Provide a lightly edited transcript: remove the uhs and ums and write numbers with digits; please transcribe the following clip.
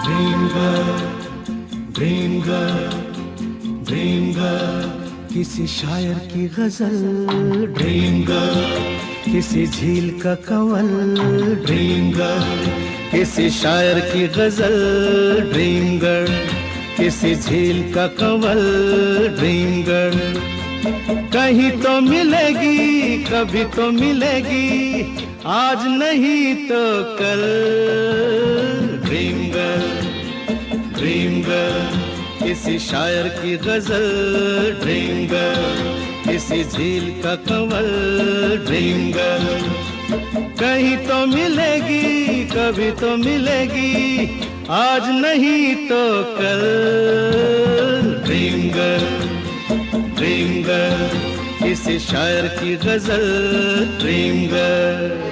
Dream girl, dream girl, dream girl, किसी शायर की गजल। ड्रीम गर्ल, किसी झील का कंवल। ड्रीम गर्ल, किसी शायर की गजल। ड्रीम गर्ल, किसी झील का कंवल। ड्रीम गर्ल, कहीं तो मिलेगी, कभी तो मिलेगी, आज नहीं तो कल। ड्रीम गर्ल, ड्रीम गर्ल, किसी शायर की गजल। ड्रीम गर्ल, किसी झील का कंवल। ड्रीम गर्ल, कहीं तो मिलेगी, कभी तो मिलेगी, आज नहीं तो कल। ड्रीम गर्ल, ड्रीम गर्ल, किसी शायर की गजल। Dream girl.